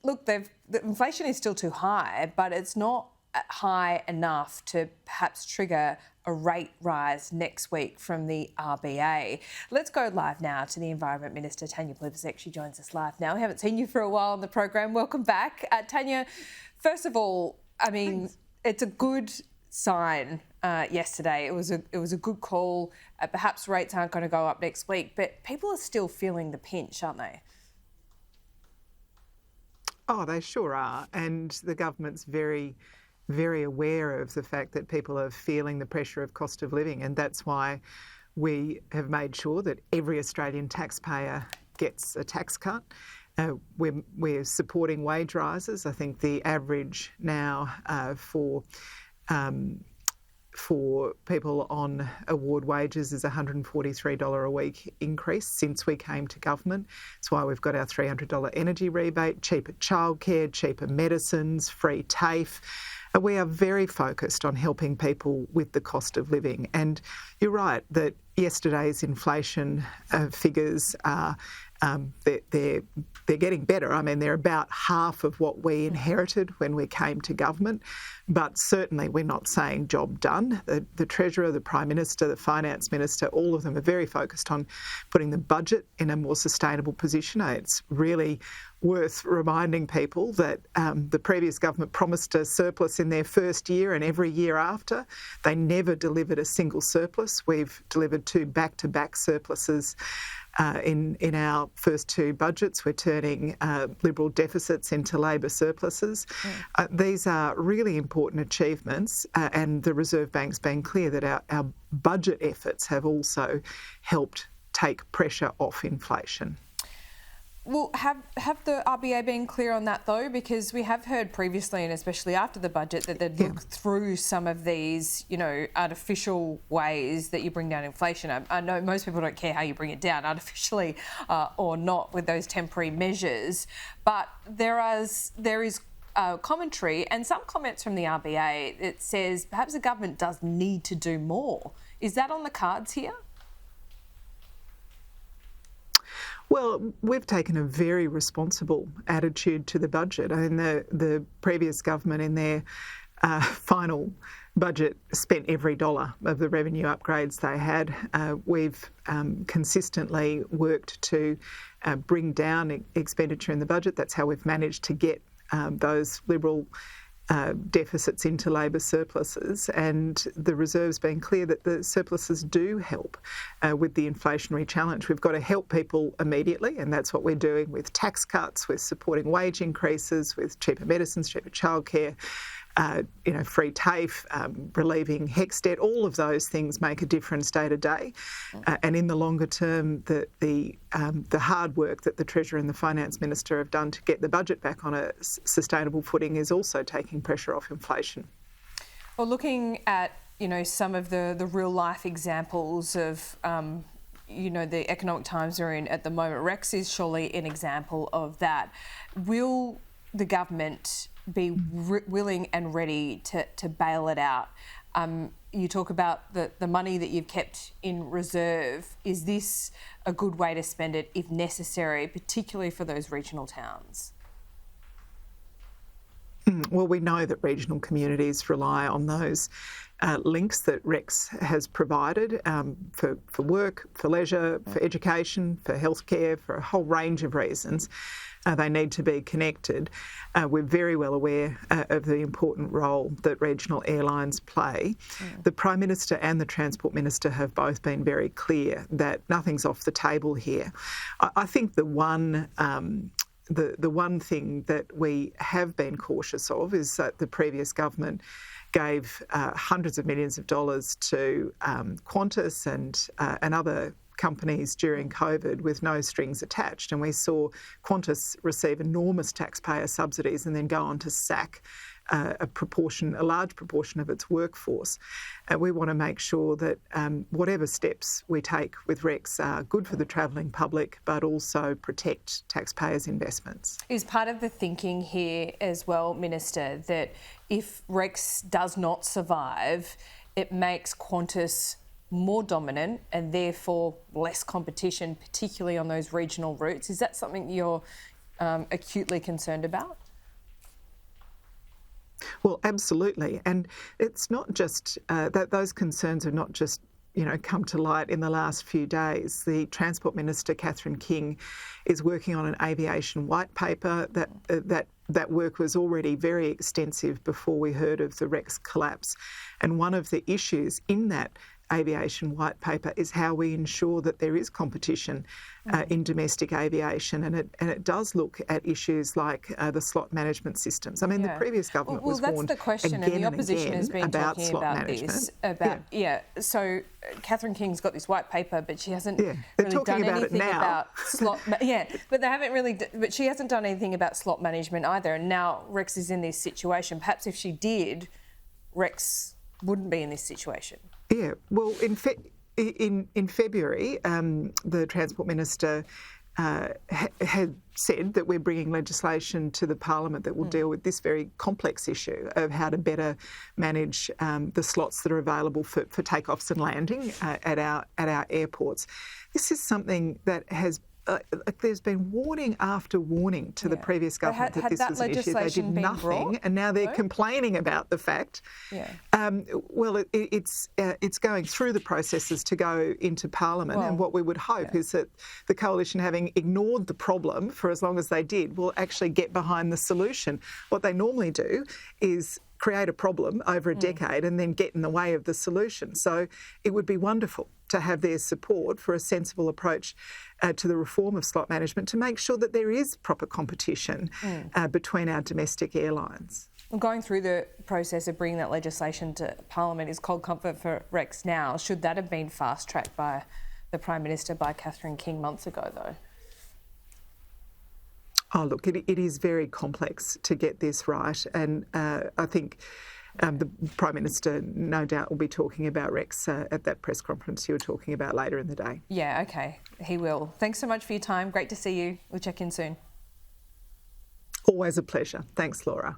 look, the inflation is still too high, but it's not high enough to perhaps trigger a rate rise next week from the RBA. Let's go live now to the Environment Minister, Tanya Plibersek. She joins us live now. We haven't seen you for a while on the program. Welcome back. Tanya, first of all, I mean, thanks. It's a good sign yesterday. It was a good call. Perhaps rates aren't going to go up next week, but people are still feeling the pinch, aren't they? Oh, they sure are. And the government's very aware of the fact that people are feeling the pressure of cost of living, and that's why we have made sure that every Australian taxpayer gets a tax cut. We're supporting wage rises. I think the average now for people on award wages is $143 a week increase since we came to government. That's why we've got our $300 energy rebate, cheaper childcare, cheaper medicines, free TAFE. We are very focused on helping people with the cost of living. And you're right that yesterday's inflation figures are they're getting better. I mean, they're about half of what we inherited when we came to government, but certainly we're not saying job done. The Treasurer, the Prime Minister, the Finance Minister, all of them are very focused on putting the budget in a more sustainable position. It's really worth reminding people that the previous government promised a surplus in their first year and every year after. They never delivered a single surplus. We've delivered 2 back-to-back surpluses in our first 2 budgets. We're turning Liberal deficits into Labor surpluses. These are really important achievements, and the Reserve Bank's been clear that our budget efforts have also helped take pressure off inflation. Well, have the RBA been clear on that though? Because we have heard previously, and especially after the budget, that they'd look through some of these, artificial ways that you bring down inflation. I know most people don't care how you bring it down, artificially or not, with those temporary measures. But there is commentary and some comments from the RBA that says perhaps the government does need to do more. Is that on the cards here? Well, we've taken a very responsible attitude to the budget. I mean, the previous government in their final budget spent every dollar of the revenue upgrades they had. We've consistently worked to bring down expenditure in the budget. That's how we've managed to get those Liberal deficits into Labor surpluses, and the Reserve's been clear that the surpluses do help with the inflationary challenge. We've got to help people immediately, and that's what we're doing with tax cuts, with supporting wage increases, with cheaper medicines, cheaper childcare, free TAFE, relieving HECS debt. All of those things make a difference day to day. And in the longer term, the hard work that the Treasurer and the Finance Minister have done to get the budget back on a sustainable footing is also taking pressure off inflation. Well, looking at, some of the real life examples of, the economic times we're in at the moment, Rex is surely an example of that. Will the government be willing and ready to bail it out? You talk about the money that you've kept in reserve. Is this a good way to spend it if necessary, particularly for those regional towns? Well, we know that regional communities rely on those links that Rex has provided for work, for leisure, for education, for healthcare, for a whole range of reasons. They need to be connected. We're very well aware of the important role that regional airlines play. The Prime Minister and the Transport Minister have both been very clear that nothing's off the table here. I think the one thing that we have been cautious of is that the previous government gave hundreds of millions of dollars to Qantas and other companies during COVID with no strings attached. And we saw Qantas receive enormous taxpayer subsidies and then go on to sack a large proportion of its workforce. We want to make sure that whatever steps we take with Rex are good for the travelling public, but also protect taxpayers' investments. Is part of the thinking here as well, Minister, that if Rex does not survive, it makes Qantas more dominant and therefore less competition, particularly on those regional routes? Is that something you're acutely concerned about? Well, absolutely. And it's not just that those concerns are not just come to light in the last few days. The Transport Minister, Catherine King, is working on an aviation white paper. That work was already very extensive before we heard of the Rex collapse. And one of the issues in that aviation white paper is how we ensure that there is competition in domestic aviation, and it does look at issues like the slot management systems. I mean, the previous government was warned well, that's the question, again and the opposition has been about talking slot about management. this. So Catherine King's got this white paper, but she hasn't They're really talking done about anything it now. about slot. But they haven't really. But she hasn't done anything about slot management either. And now Rex is in this situation. Perhaps if she did, Rex wouldn't be in this situation. Yeah, well, in February, the Transport Minister had said that we're bringing legislation to the Parliament that will deal with this very complex issue of how to better manage the slots that are available for takeoffs and landing at our airports. This is something that has. There's been warning after warning to the previous government that this was an issue. They did nothing, and now they're complaining about the fact. Well, it's going through the processes to go into Parliament, and what we would hope is that the coalition, having ignored the problem for as long as they did, will actually get behind the solution. What they normally do is create a problem over a decade and then get in the way of the solution. So it would be wonderful to have their support for a sensible approach to the reform of slot management to make sure that there is proper competition between our domestic airlines. Well, going through the process of bringing that legislation to Parliament is cold comfort for Rex now. Should that have been fast-tracked by the Prime Minister, by Catherine King, months ago, though? Oh, look, it is very complex to get this right, and I think the Prime Minister no doubt will be talking about Rex at that press conference you were talking about later in the day. Yeah, OK, he will. Thanks so much for your time. Great to see you. We'll check in soon. Always a pleasure. Thanks, Laura.